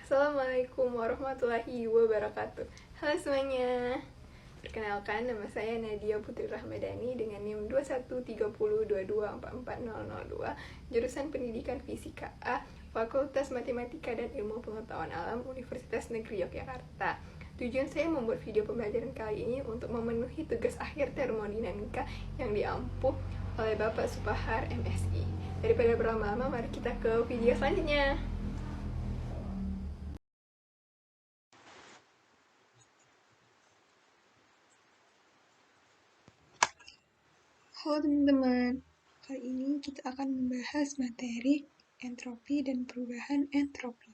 Assalamualaikum warahmatullahi wabarakatuh. Halo semuanya. Perkenalkan, nama saya Nadia Putri Rahmadani dengan NIM 213022440002, jurusan Pendidikan Fisika A, Fakultas Matematika dan Ilmu Pengetahuan Alam, Universitas Negeri Yogyakarta. Tujuan saya membuat video pembelajaran kali ini untuk memenuhi tugas akhir termodinamika yang diampu oleh Bapak Supahar, MSI. Daripada berlama-lama, mari kita ke video selanjutnya. Halo teman-teman, kali ini kita akan membahas materi entropi dan perubahan entropi.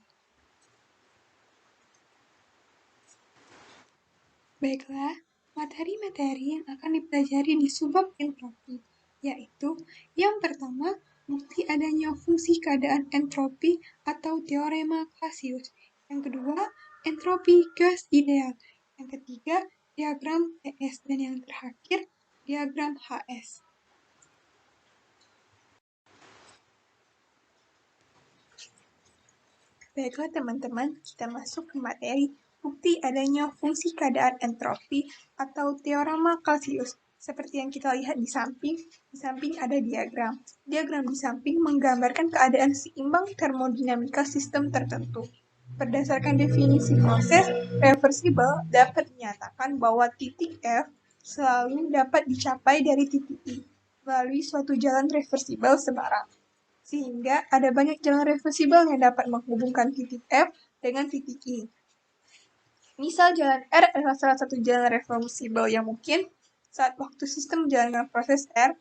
Baiklah, materi-materi yang akan dipelajari di subbab entropi, yaitu yang pertama, bukti adanya fungsi keadaan entropi atau teorema Clausius. Yang kedua, entropi gas ideal. Yang ketiga, diagram TS. Dan yang terakhir, diagram HS. Baiklah teman-teman, kita masuk ke materi bukti adanya fungsi keadaan entropi atau teorema Clausius. Seperti yang kita lihat di samping ada diagram. Diagram di samping menggambarkan keadaan seimbang termodinamika sistem tertentu. Berdasarkan definisi proses reversibel, dapat dinyatakan bahwa titik F selalu dapat dicapai dari titik I melalui suatu jalan reversibel sebarang. Sehingga ada banyak jalan reversibel yang dapat menghubungkan titik F dengan titik I. Misal jalan R adalah salah satu jalan reversibel yang mungkin saat waktu sistem menjalankan proses R,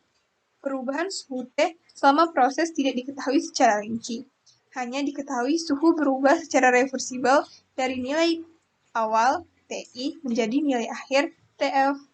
perubahan suhu T selama proses tidak diketahui secara rinci. Hanya diketahui suhu berubah secara reversibel dari nilai awal TI menjadi nilai akhir TF.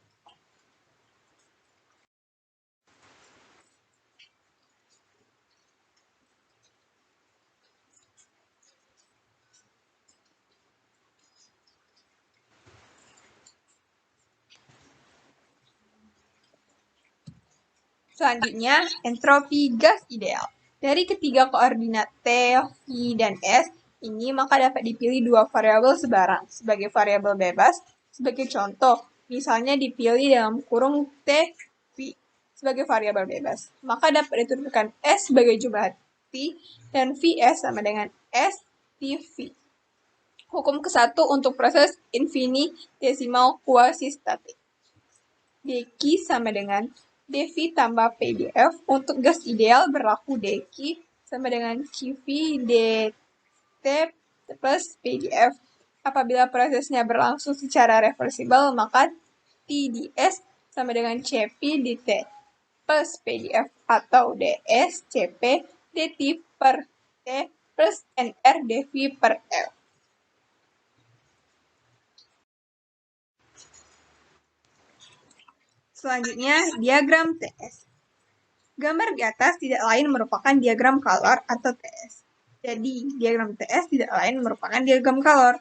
Selanjutnya, entropi gas ideal. Dari ketiga koordinat T, V, dan S, ini maka dapat dipilih dua variabel sebarang sebagai variabel bebas. Sebagai contoh, misalnya dipilih dalam kurung T, V sebagai variabel bebas. Maka dapat ditentukan S sebagai jumlah T dan Vs sama dengan S TV. Hukum ke-1 untuk proses infinitesimal quasi-statik. dq sama dengan dV tambah PdF. Untuk gas ideal berlaku dq sama dengan QV dt plus PdF. Apabila prosesnya berlangsung secara reversibel, maka TdS sama dengan Cp dt plus PdF atau ds Cp dt per T plus Nr dV per F. Selanjutnya, diagram TS. Gambar di atas tidak lain merupakan diagram Calor atau TS. Jadi, diagram TS tidak lain merupakan diagram Calor.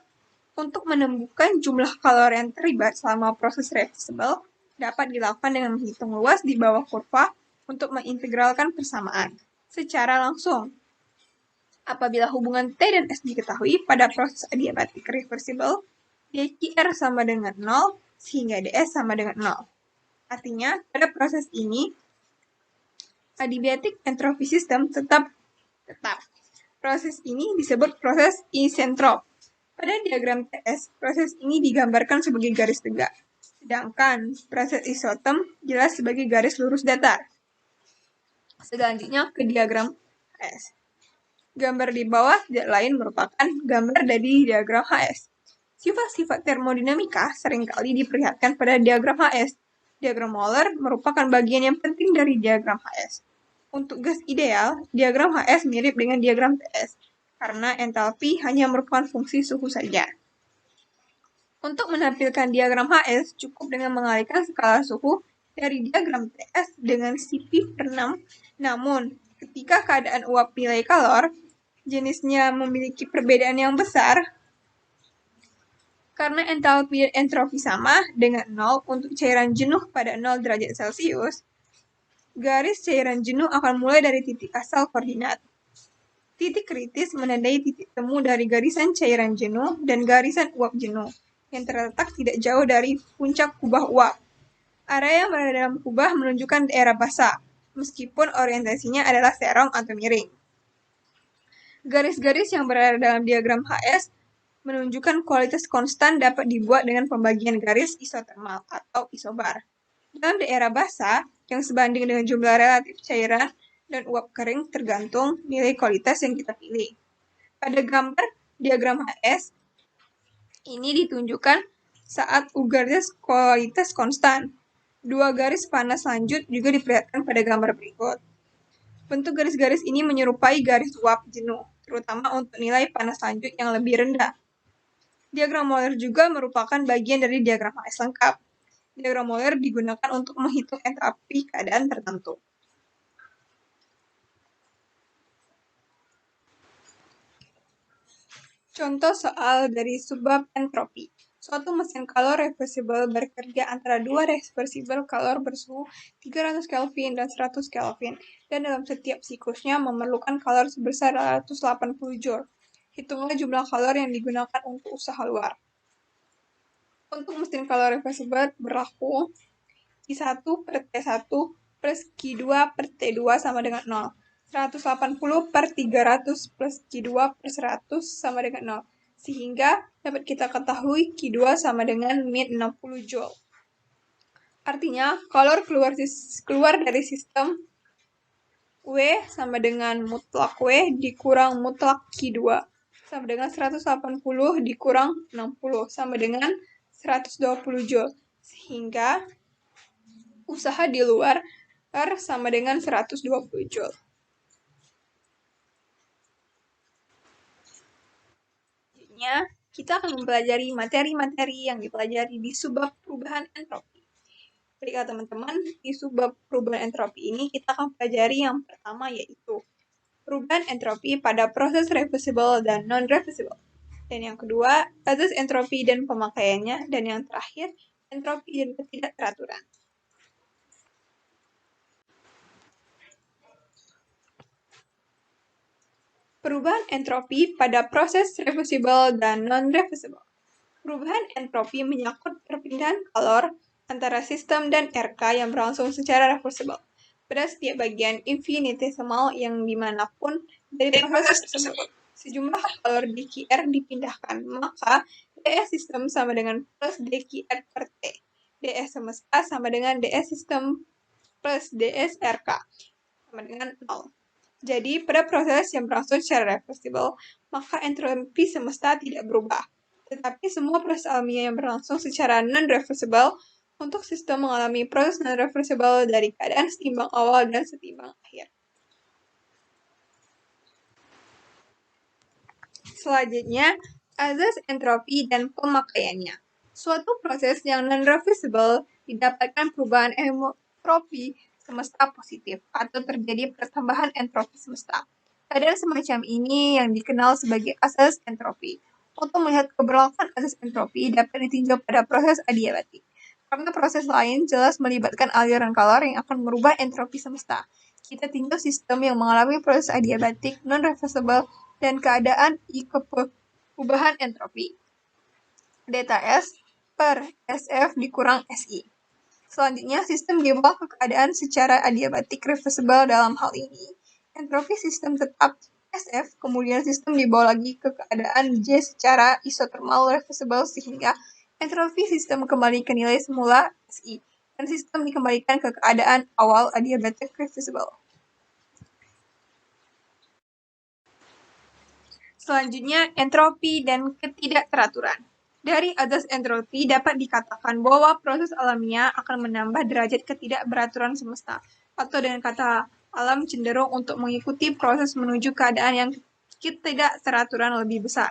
Untuk menemukan jumlah kalor yang terlibat selama proses reversibel, dapat dilakukan dengan menghitung luas di bawah kurva untuk mengintegralkan persamaan secara langsung. Apabila hubungan T dan S diketahui pada proses adiabatik reversibel, dqr sama dengan 0, sehingga ds sama dengan 0. Artinya, pada proses ini, adiabatik entropi sistem tetap. Proses ini disebut proses isentrop. Pada diagram TS, proses ini digambarkan sebagai garis tegak, sedangkan proses isotem jelas sebagai garis lurus datar. Selanjutnya ke diagram HS. Gambar di bawah tidak lain merupakan gambar dari diagram HS. Sifat-sifat termodinamika seringkali diperlihatkan pada diagram HS. Diagram Moller merupakan bagian yang penting dari diagram HS. Untuk gas ideal, diagram HS mirip dengan diagram TS, karena entalpi hanya merupakan fungsi suhu saja. Untuk menampilkan diagram HS, cukup dengan mengalihkan skala suhu dari diagram TS dengan Cp/6, namun ketika keadaan uap nilai kalor, jenisnya memiliki perbedaan yang besar, karena entalpi dan entropi sama dengan 0 untuk cairan jenuh pada 0 derajat Celcius, garis cairan jenuh akan mulai dari titik asal koordinat. Titik kritis menandai titik temu dari garisan cairan jenuh dan garisan uap jenuh, yang terletak tidak jauh dari puncak kubah uap. Area yang berada dalam kubah menunjukkan daerah basah, meskipun orientasinya adalah serong atau miring. Garis-garis yang berada dalam diagram HS menunjukkan kualitas konstan dapat dibuat dengan pembagian garis isotermal atau isobar. Dalam daerah basah, yang sebanding dengan jumlah relatif cairan dan uap kering tergantung nilai kualitas yang kita pilih. Pada gambar diagram HS, ini ditunjukkan saat garis kualitas konstan. Dua garis panas lanjut juga diperlihatkan pada gambar berikut. Bentuk garis-garis ini menyerupai garis uap jenuh, terutama untuk nilai panas lanjut yang lebih rendah. Diagram Moller juga merupakan bagian dari diagram HS lengkap. Diagram Moller digunakan untuk menghitung entalpi keadaan tertentu. Contoh soal dari subbab entropi. Suatu mesin kalor reversible bekerja antara dua reversible kalor bersuhu 300 Kelvin dan 100 Kelvin, dan dalam setiap siklusnya memerlukan kalor sebesar 280 Joule. Hitunglah jumlah kalor yang digunakan untuk usaha luar. Untuk mesin kalor reversible berlaku Q1 per T1 plus Q2 per T2 sama dengan 0. 180 per 300 plus Q2 per 100 sama dengan 0. Sehingga dapat kita ketahui Q2 sama dengan min 60 Joule. Artinya, kalor keluar dari sistem W sama dengan mutlak W dikurang mutlak Q2 sama dengan 180 dikurang 60 sama dengan 120 Joule. Sehingga usaha di luar sama dengan 120 Joule. Selanjutnya, kita akan mempelajari materi-materi yang dipelajari di subbab perubahan entropi. Baiklah teman-teman, di subbab perubahan entropi ini kita akan pelajari yang pertama yaitu perubahan entropi pada proses reversible dan non-reversible. Dan yang kedua, azas entropi dan pemakaiannya. Dan yang terakhir, entropi dan ketidakteraturan. Perubahan entropi pada proses reversible dan non-reversible. Perubahan entropi menyangkut perpindahan kalor antara sistem dan RK yang berlangsung secara reversible pada setiap bagian infinitesimal yang dimanapun dari proses tersebut. Sejumlah kalor dQr dipindahkan, maka dS sistem sama dengan plus dQr per T. dS semesta sama dengan dS sistem plus dS RK sama dengan 0. Jadi, pada proses yang berlangsung secara reversible, maka entropi semesta tidak berubah. Tetapi semua proses alamiah yang berlangsung secara non-reversible untuk sistem mengalami proses non-reversible dari keadaan setimbang awal dan setimbang akhir. Selanjutnya, azas entropi dan pemakaiannya. Suatu proses yang non-reversible didapatkan perubahan entropi semesta positif atau terjadi pertambahan entropi semesta. Keadaan semacam ini yang dikenal sebagai asas entropi. Untuk melihat keberlangsungan asas entropi dapat ditinjau pada proses adiabatik. Karena proses lain jelas melibatkan aliran kalor yang akan merubah entropi semesta. Kita tinjau sistem yang mengalami proses adiabatik non-reversible dan keadaan perubahan entropi. Delta S per SF dikurang SI. Selanjutnya, sistem dibawa ke keadaan secara adiabatik reversible. Dalam hal ini, entropi sistem tetap SF, kemudian sistem dibawa lagi ke keadaan J secara isotermal reversible sehingga entropi sistem kembali ke nilai semula SI, dan sistem dikembalikan ke keadaan awal adiabatik reversible. Selanjutnya, entropi dan ketidakteraturan. Dari azas entropi dapat dikatakan bahwa proses alamiah akan menambah derajat ketidakberaturan semesta, atau dengan kata alam cenderung untuk mengikuti proses menuju keadaan yang ketidakteraturan lebih besar.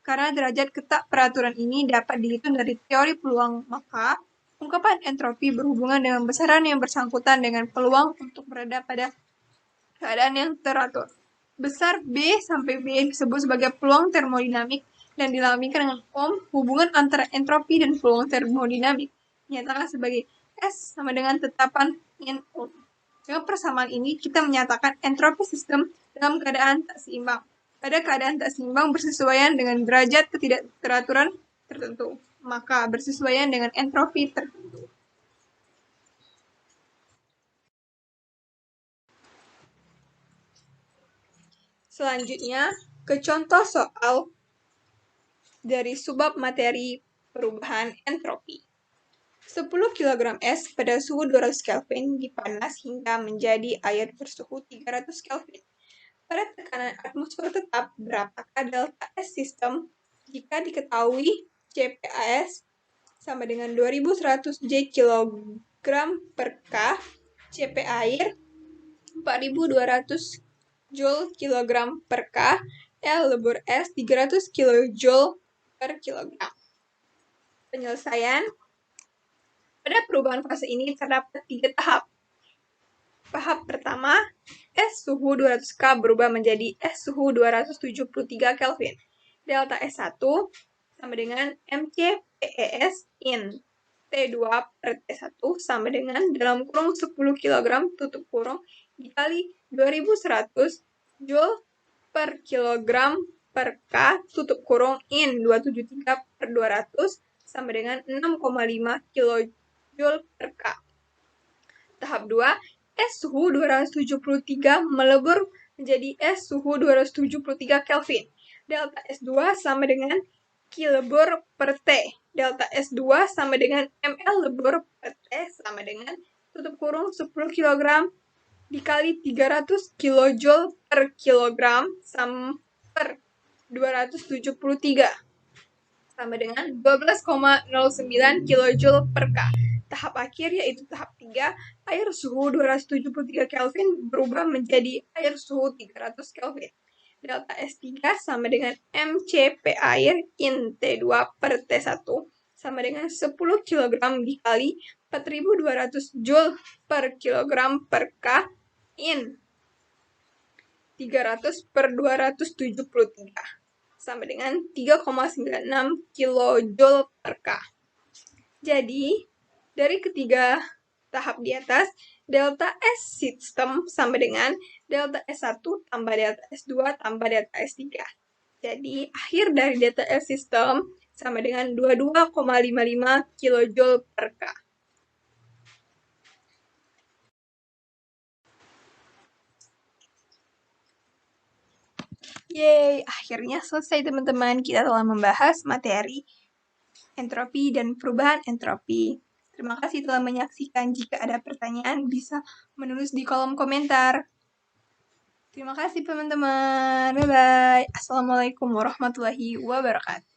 Karena derajat ketidakberaturan ini dapat dihitung dari teori peluang, maka Ungkapan entropi berhubungan dengan besaran yang bersangkutan dengan peluang untuk berada pada keadaan yang teratur. Besar B sampai B disebut sebagai peluang termodinamik dan dilamikan dengan Ohm. Hubungan antara entropi dan peluang termodinamik dinyatakan sebagai S sama dengan tetapan in Ohm. Dengan persamaan ini, kita menyatakan entropi sistem dalam keadaan tak seimbang. Pada keadaan tak seimbang bersesuaian dengan derajat ketidakteraturan tertentu, maka bersesuaian dengan entropi tertentu. Selanjutnya, ke contoh soal dari subbab materi perubahan entropi. 10 kg es pada suhu 200 Kelvin dipanas hingga menjadi air bersuhu 300 Kelvin. Pada tekanan atmosfer tetap, berapakah delta S sistem jika diketahui CPAS sama dengan 2100 J kg per K, CP air 4200 Joule kilogram per K, L lebur S 300 kJ per kilogram. Penyelesaian. Pada perubahan fase ini terdapat 3 tahap. Tahap pertama, S suhu 200K berubah menjadi S suhu 273 Kelvin. Delta S1 sama dengan mCPES in T2 per T1 sama dengan dalam kurung 10 kg tutup kurung dikali 2100 Joule per kilogram per K tutup kurung in 273 per 200 sama dengan 6,5 kilojoule per K. Tahap 2, S suhu 273 melebur menjadi S suhu 273 Kelvin. Delta S2 sama dengan kilebur per T. Delta S2 sama dengan ml lebur per T sama dengan tutup kurung 10 kg dikali 300 kilojoule per kilogram sama per 273 sama dengan 12,09 kilojoule per K. Tahap akhir yaitu tahap 3, air suhu 273 Kelvin berubah menjadi air suhu 300 Kelvin. Delta S3 sama dengan mCP air in T2 per T1 sama dengan 10 kg dikali 4200 Joule per kilogram per K in 300 per 273 sama dengan 3,96 kilojoule per K. Jadi, dari ketiga tahap di atas, delta S sistem sama dengan delta S1 tambah delta S2 tambah delta S3. Jadi, akhir dari delta S sistem sama dengan 22,55 kilojoule per K. Yeay, akhirnya selesai teman-teman. Kita telah membahas materi entropi dan perubahan entropi. Terima kasih telah menyaksikan. Jika ada pertanyaan, bisa menulis di kolom komentar. Terima kasih teman-teman. Bye-bye. Assalamualaikum warahmatullahi wabarakatuh.